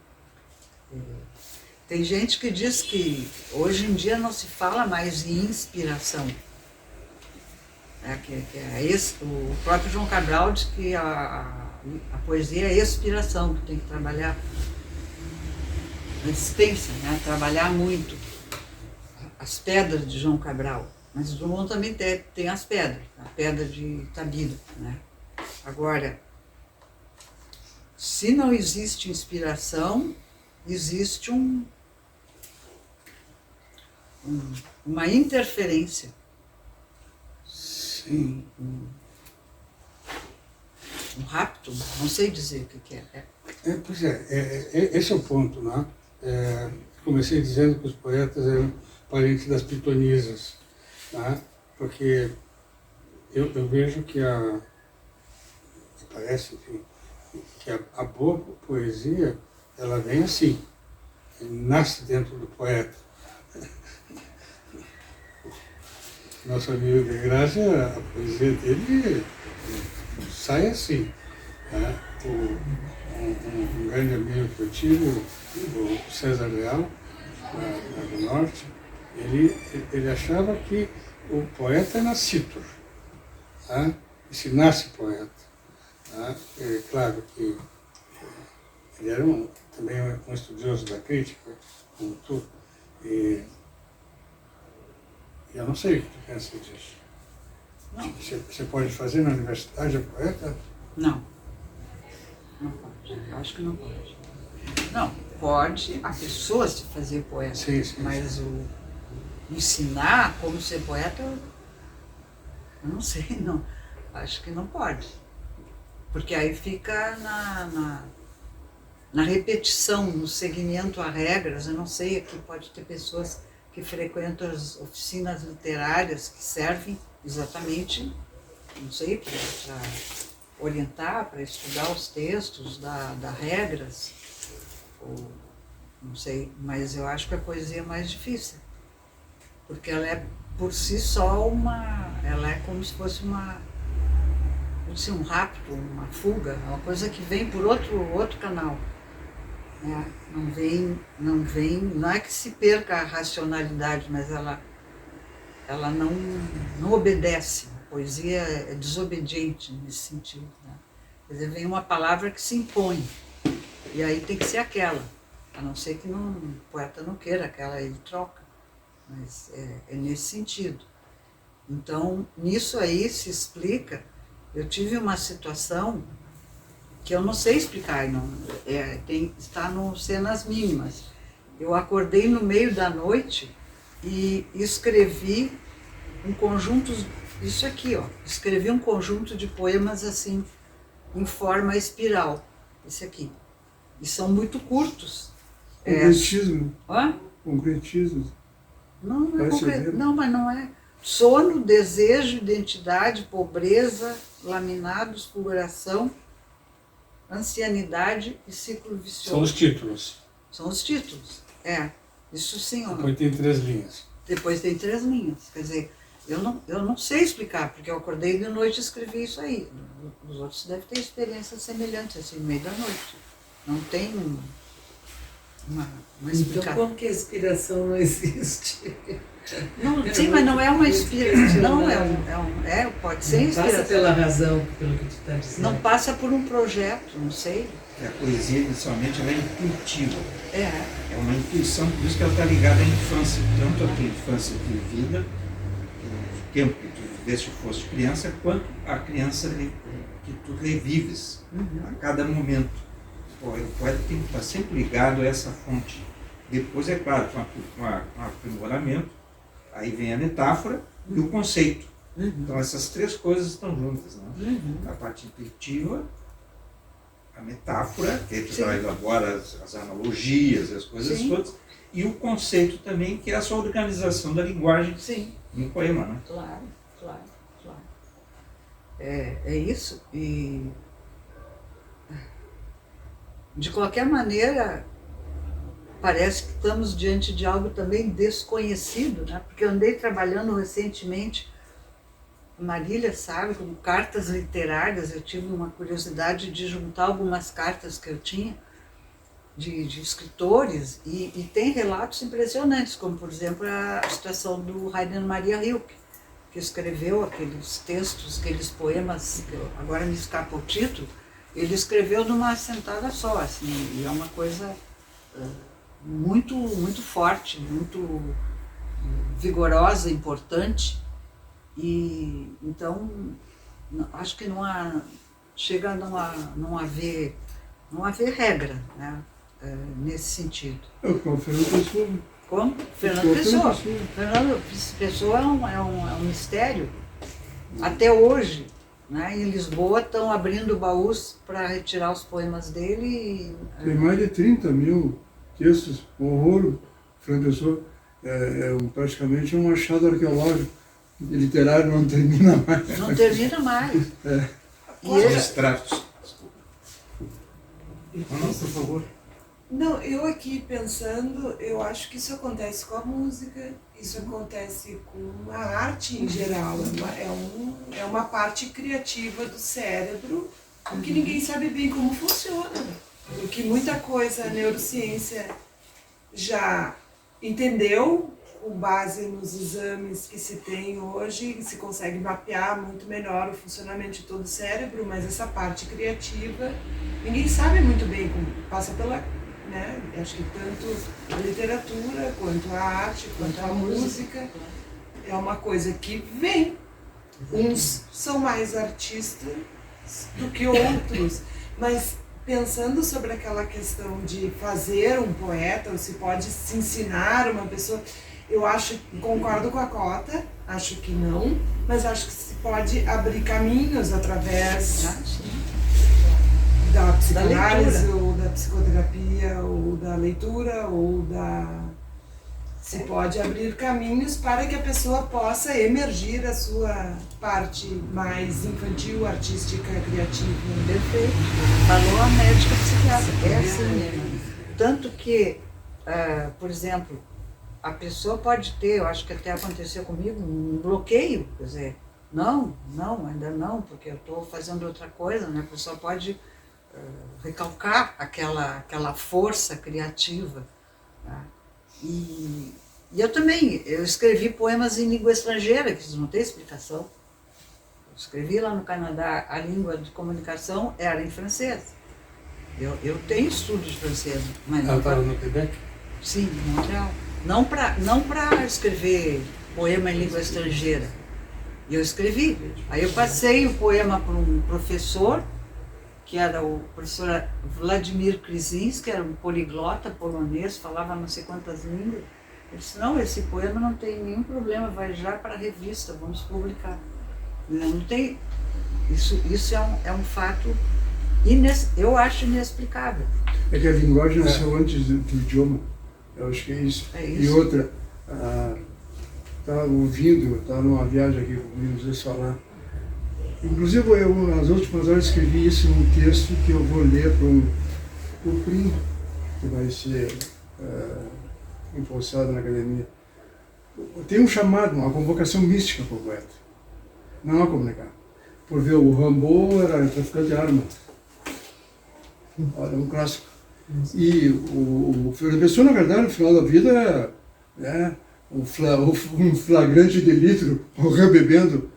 tem gente que diz que hoje em dia não se fala mais em inspiração. O próprio João Cabral diz que a poesia é expiração, que tem que trabalhar resistência, né? Trabalhar muito as pedras de João Cabral. Mas o Drummond também tem as pedras, a pedra de Itabira, né? Agora, se não existe inspiração, existe uma interferência. Sim. Um rapto, não sei dizer o que é. Pois esse é o ponto, né? Comecei dizendo que os poetas eram parentes das pitonisas, né? Porque eu vejo que parece, enfim, que a boa poesia, ela vem assim, nasce dentro do poeta. nosso amigo de Graça, a poesia dele sai assim. Né? Um grande amigo que eu tive, o César Leal, lá do Norte, ele achava que o poeta é nascido, né? E se nasce poeta. Né? É claro que ele era também um estudioso da crítica, como tu, e eu não sei o que tu pensa disso. Não. Você pode fazer na universidade a poeta? Não. Não pode. Eu acho que não pode. Não, pode a pessoa se fazer poeta. Sim, sim, mas o ensinar como ser poeta, eu não sei, não. Acho que não pode. Porque aí fica na repetição, no seguimento a regras. Eu não sei, aqui pode ter pessoas que frequentam as oficinas literárias que servem exatamente, não sei, para orientar, para estudar os textos, dar regras, ou não sei, mas eu acho que a poesia é mais difícil, porque ela é por si só ela é como se fosse um rapto, uma fuga, uma coisa que vem por outro canal. Né? Não é que se perca a racionalidade, mas ela não obedece. A poesia é desobediente nesse sentido. Né? Quer dizer, vem uma palavra que se impõe, e aí tem que ser aquela, a não ser que o poeta não queira aquela, ele troca, mas é nesse sentido. Então, nisso aí se explica, eu tive uma situação que eu não sei explicar, está no Cenas Mínimas. Eu acordei no meio da noite e escrevi um conjunto, isso aqui, ó, escrevi um conjunto de poemas assim, em forma espiral, esse aqui. E são muito curtos. Concretismo. Hã? Concretismo. Não é concreto, não, mas não é. Sono, desejo, identidade, pobreza, laminados, fulguração, ancianidade e ciclo vicioso. São os títulos. São os títulos, isso sim. Depois tem 3 linhas. Depois tem 3 linhas, quer dizer, eu não sei explicar, porque eu acordei de noite e escrevi isso aí. Os outros devem ter experiências semelhantes, assim, no meio da noite. Não tem uma explicação. Então como que a inspiração não existe? Não, sim, mas não é uma inspiração, não, pode ser inspiração. Passa pela razão, pelo que tu está dizendo. Não passa por um projeto, não sei. A poesia, inicialmente, ela é intuitiva. É. É uma intuição, por isso que ela está ligada à infância. Tanto a tua infância vivida, o tempo que tu viveste e foste criança, quanto a criança que tu revives a cada momento. O poeta tem que estar sempre ligado a essa fonte. Depois, é claro, com um aprimoramento, aí vem a metáfora e o conceito. Então, essas 3 coisas estão juntas. Né? A parte intuitiva, a metáfora, que tu elabora as analogias, as coisas todas, e o conceito também, que é essa organização da linguagem no poema. Né? Claro. É isso. E, de qualquer maneira, parece que estamos diante de algo também desconhecido, né? Porque eu andei trabalhando recentemente, Marília sabe, com cartas literárias. Eu tive uma curiosidade de juntar algumas cartas que eu tinha de escritores, e tem relatos impressionantes, como, por exemplo, a situação do Rainer Maria Rilke, que escreveu aqueles textos, aqueles poemas, que agora me escapa o título, ele escreveu numa sentada só, assim, e é uma coisa muito, muito forte, muito vigorosa, importante. E então acho que chega a não haver regra, né, nesse sentido. Como Fernando Pessoa. Como? Fernando Pessoa. Fernando Pessoa é um mistério. Até hoje, né, em Lisboa estão abrindo baús para retirar os poemas dele. Tem mais de 30 mil textos, horror. Fernando Pessoa praticamente um achado arqueológico. Literário não termina mais. Não termina mais. Os extratos. Não, por favor. Não, eu aqui pensando, eu acho que isso acontece com a música, isso acontece com a arte em geral. É uma parte criativa do cérebro que ninguém sabe bem como funciona. Porque muita coisa a neurociência já entendeu, com base nos exames que se tem hoje, se consegue mapear muito melhor o funcionamento de todo o cérebro, mas essa parte criativa, ninguém sabe muito bem como passa pela, né? Acho que tanto a literatura, quanto a arte, quanto a música, é uma coisa que vem. Uns são mais artistas do que outros, mas pensando sobre aquela questão de fazer um poeta, ou se pode se ensinar uma pessoa, eu acho, concordo com a Cota, acho que não, mas acho que se pode abrir caminhos através da psicanálise, ou da psicoterapia, ou da leitura, ou da... Se pode abrir caminhos para que a pessoa possa emergir a sua parte mais infantil, artística, criativa. Perfeito. Falou a médica psiquiatra. É assim mesmo. Tanto que, por exemplo, a pessoa pode ter, eu acho que até aconteceu comigo, um bloqueio. Quer dizer, não, ainda não, porque eu estou fazendo outra coisa, né? A pessoa pode recalcar aquela força criativa. Né? E eu também, eu escrevi poemas em língua estrangeira, que não tem explicação. Eu escrevi lá no Canadá, a língua de comunicação era em francês. Eu tenho estudo de francês, mas Ela estava no Quebec? Sim, em Montreal. Não para escrever poema em língua estrangeira. E eu escrevi. Aí eu passei o poema para um professor, que era o professor Vladimir Kryzins, que era um poliglota polonês, falava não sei quantas línguas. Ele disse, não, esse poema não tem nenhum problema, vai já para a revista, vamos publicar. Não tem... Isso é um fato, eu acho inexplicável. É que a linguagem nasceu antes do idioma. Eu acho que é isso. E outra, estava numa viagem aqui ouvindo vocês falar. Inclusive, nas últimas horas escrevi isso num texto que eu vou ler para o primo, que vai ser impulsado na academia. Tem um chamado, uma convocação mística para o poeta. Não há como negar. Por ver, o Rambo era traficante de armas. Olha, um clássico. E o Fernando Pessoa, na verdade, no final da vida, um flagrante delito, morreu bebendo.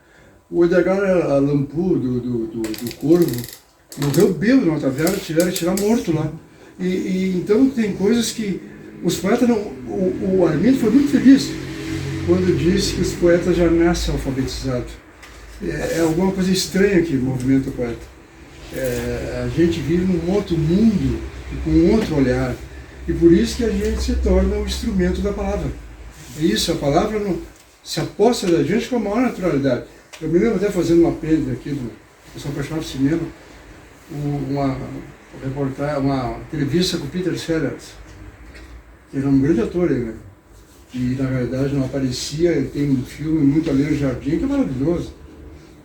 O Edgar Allan Poe, do Corvo, morreu bêbado numa taverna, tirar morto lá. Então tem coisas que os poetas não... O Armindo foi muito feliz quando disse que os poetas já nascem alfabetizados. É alguma coisa estranha que movimenta o poeta. A gente vive num outro mundo, com um outro olhar. E por isso que a gente se torna um instrumento da palavra. É isso, a palavra não, se aposta da gente com a maior naturalidade. Eu me lembro até fazendo uma apêndice aqui, eu sou apaixonado por cinema, uma entrevista com o Peter Sellers, que era um grande ator, né? E na verdade não aparecia. Ele tem um filme muito além do jardim, que é maravilhoso.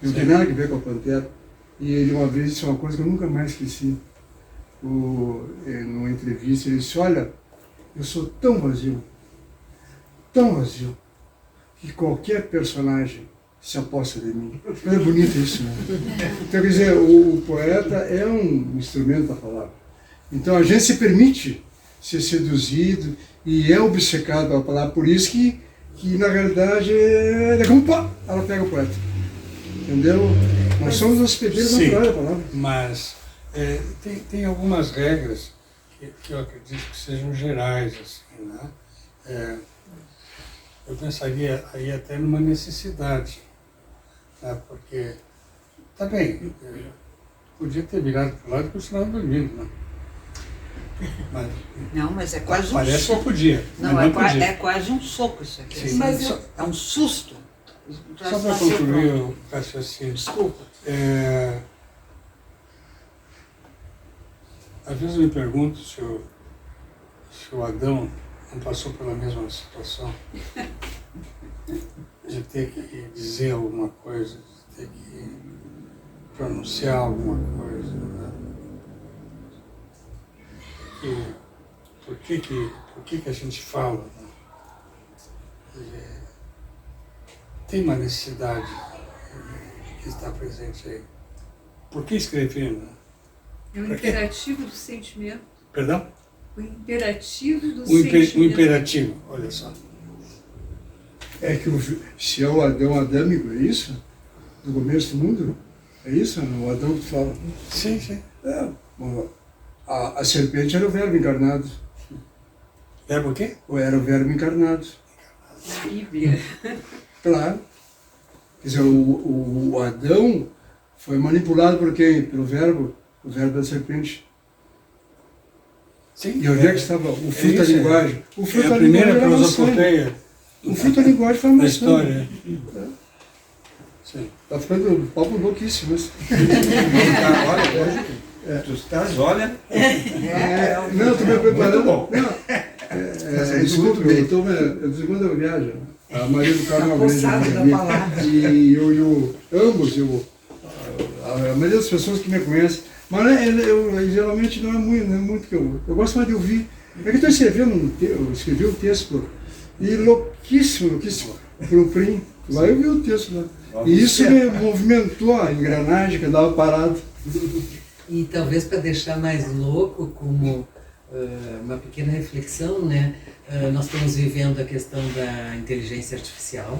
Não tem nada a ver com a Pantera. E ele uma vez disse uma coisa que eu nunca mais esqueci. Numa entrevista, ele disse, olha, eu sou tão vazio, que qualquer personagem se aposta de mim. É bonito isso, né? Então, quer dizer, o poeta é um instrumento da palavra. Então a gente se permite ser seduzido e é obcecado pela palavra. Por isso que na realidade, é como pá, ela pega o poeta. Entendeu? Nós somos hospedeiros naturais da palavra. Mas tem algumas regras que eu acredito que sejam gerais, assim, né? Eu pensaria aí até numa necessidade, né? Porque, tá bem, podia ter virado para o lado e continuado dormindo, né? Mas é quase parece que eu podia. Não, é quase um soco isso aqui. Sim, é um susto. Só para concluir o raciocínio. Desculpa. Às vezes eu me pergunto se o Adão não passou pela mesma situação de ter que dizer alguma coisa, de ter que pronunciar alguma coisa, né? por que a gente fala, né? Tem uma necessidade que está presente aí. Por que escrever, né? É o imperativo do sentimento. Perdão? O imperativo do O sentimento. imperativo, olha só. É que se é o Adão adâmico, é isso? Do começo do mundo? É isso? O Adão que fala. Sim, sim. Bom, a serpente era o verbo encarnado. Verbo o quê? Ou era o verbo encarnado. Na Bíblia. Claro. Quer dizer, o Adão foi manipulado por quem? Pelo verbo? O verbo da serpente. Sim. E onde é que estava o fruto da isso, linguagem? O fruto É a da primeira linguagem era a maçã. prosopopeia O fruto da linguagem foi a da maçã. história. Sim. Tá ficando um papo louquíssimo. Olha, hoje tu estás, olha. Não, estou me preparando. Muito bom. Não, desculpe, eu de quando eu viajo. A Maria do Carmo é uma grande Apossado da amiga. palavra. E ambos, a maioria das pessoas que me conhecem, mas eu geralmente não é muito que eu gosto mais de ouvir. É que eu estou escrevendo, eu escrevi um texto, e louquíssimo, pro Prim. Lá eu vi o texto lá. E isso me movimentou a engrenagem que andava parado. E talvez para deixar mais louco, como uma pequena reflexão, né? Nós estamos vivendo a questão da inteligência artificial,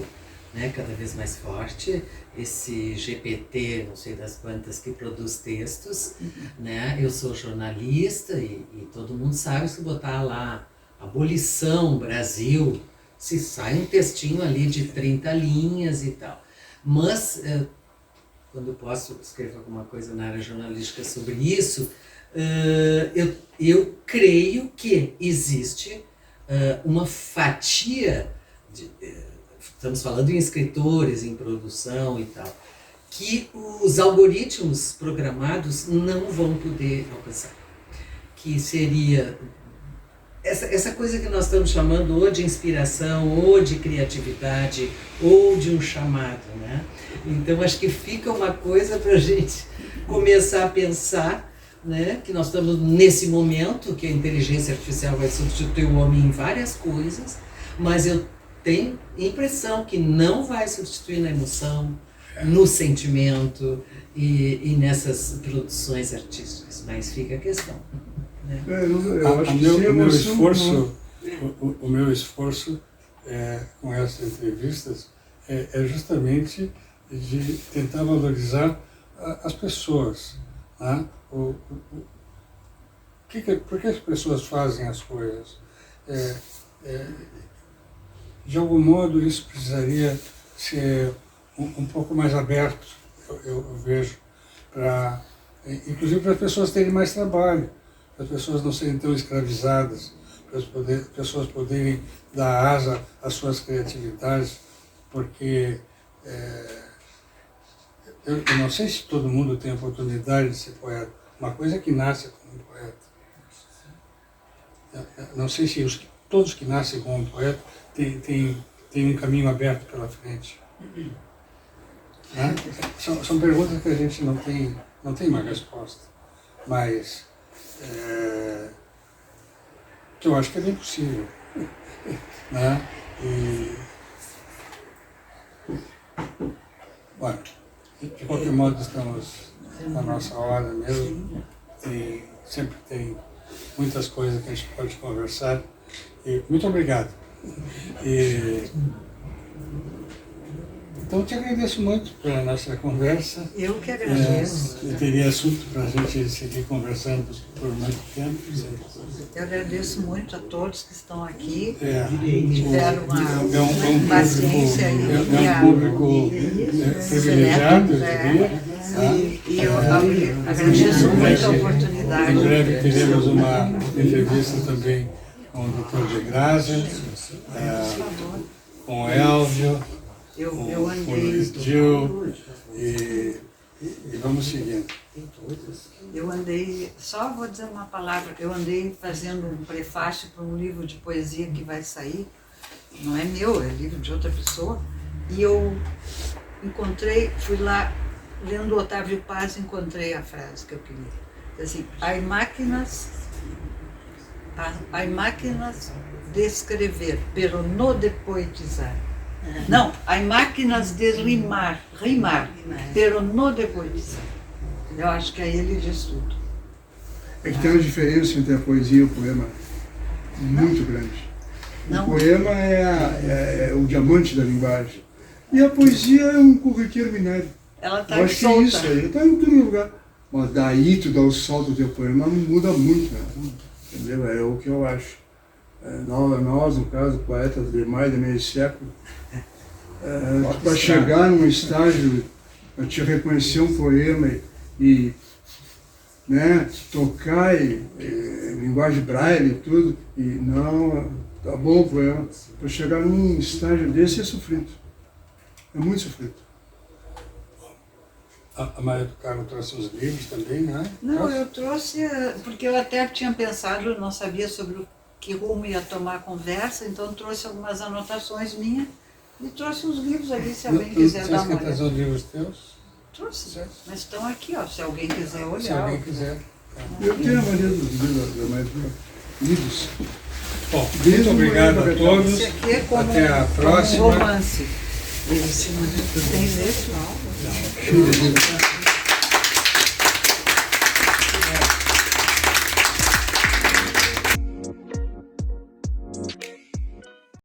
né? Cada vez mais forte, esse GPT, não sei das quantas, que produz textos, né? Eu sou jornalista e todo mundo sabe, se botar lá abolição Brasil, se sai um textinho ali de 30 linhas e tal. Mas quando eu posso escrever alguma coisa na área jornalística sobre isso, eu creio que existe uma fatia, estamos falando em escritores, em produção e tal, que os algoritmos programados não vão poder alcançar. Que seria essa coisa que nós estamos chamando ou de inspiração, ou de criatividade, ou de um chamado, né? Então acho que fica uma coisa para a gente começar a pensar, né, que nós estamos nesse momento que a inteligência artificial vai substituir o homem em várias coisas, mas eu tenho impressão que não vai substituir na emoção, no sentimento e nessas produções artísticas, mas fica a questão. Né? Eu acho que sem emoção, o meu esforço com essas entrevistas é justamente de tentar valorizar as pessoas, né? Por que as pessoas fazem as coisas? De algum modo isso precisaria ser um pouco mais aberto, eu vejo, inclusive para as pessoas terem mais trabalho, para as pessoas não serem tão escravizadas, para as pessoas poderem dar asa às suas criatividades, porque eu não sei se todo mundo tem a oportunidade de ser poeta. Uma coisa é que nasce como um poeta. Não sei se todos que nascem como um poeta têm um caminho aberto pela frente. Né? São perguntas que a gente não tem uma resposta, mas que eu acho que é bem possível. Né? Bom, de qualquer modo estamos na nossa hora mesmo, sempre tem muitas coisas que a gente pode conversar, e muito obrigado. Então eu te agradeço muito pela nossa conversa. Eu que agradeço. Teria assunto para a gente seguir conversando por muito tempo. Eu agradeço muito a todos que estão aqui, Tiveram tiveram uma paciência é um público privilegiado, eu diria. E eu agradeço muito a oportunidade. Em breve teremos uma entrevista também com o Dr. de Grazia, com o Elvio, com o Luiz Gil, e vamos seguindo. Eu andei, só vou dizer uma palavra, eu andei fazendo um prefácio para um livro de poesia que vai sair, não é meu, é livro de outra pessoa, e eu fui lá, lendo Otávio Paz, encontrei a frase que eu queria. Assim, as Hay máquinas de escrever, pero no de poetizar. Não, hay máquinas de rimar, pero no de poetizar. Eu acho que aí ele diz tudo. É que tem uma diferença entre a poesia e o poema muito grande. Não. O poema é o diamante da linguagem. E a poesia é um corriqueiro minério. Ela Eu está acho que é solta. isso aí, está em todo lugar. Mas daí tu dá o salto do teu poema, muda muito, né? Entendeu? É o que eu acho. Nós, no caso, poetas de mais de meio século, para chegar num estágio, para te reconhecer um poema e né, tocar linguagem braille e tudo, e não, tá bom o poema, para chegar num estágio desse é sofrido. É muito sofrido. A Maria do Carmo trouxe os livros também, né? Não, eu trouxe, porque eu até tinha pensado, não sabia sobre o que rumo ia tomar a conversa, então trouxe algumas anotações minhas e trouxe os livros ali, se alguém quiser dar uma Você trazer olhada. os livros teus? Trouxe, Certo. mas estão aqui, ó, se alguém quiser olhar. Se alguém quiser. Eu tenho a maioria dos livros da Maria do Carmo, lidos. Bom, Desde muito o obrigado a Maria do todos. Esse aqui é como Até a um próxima. romance. Tem esse, não? Cheio de livros.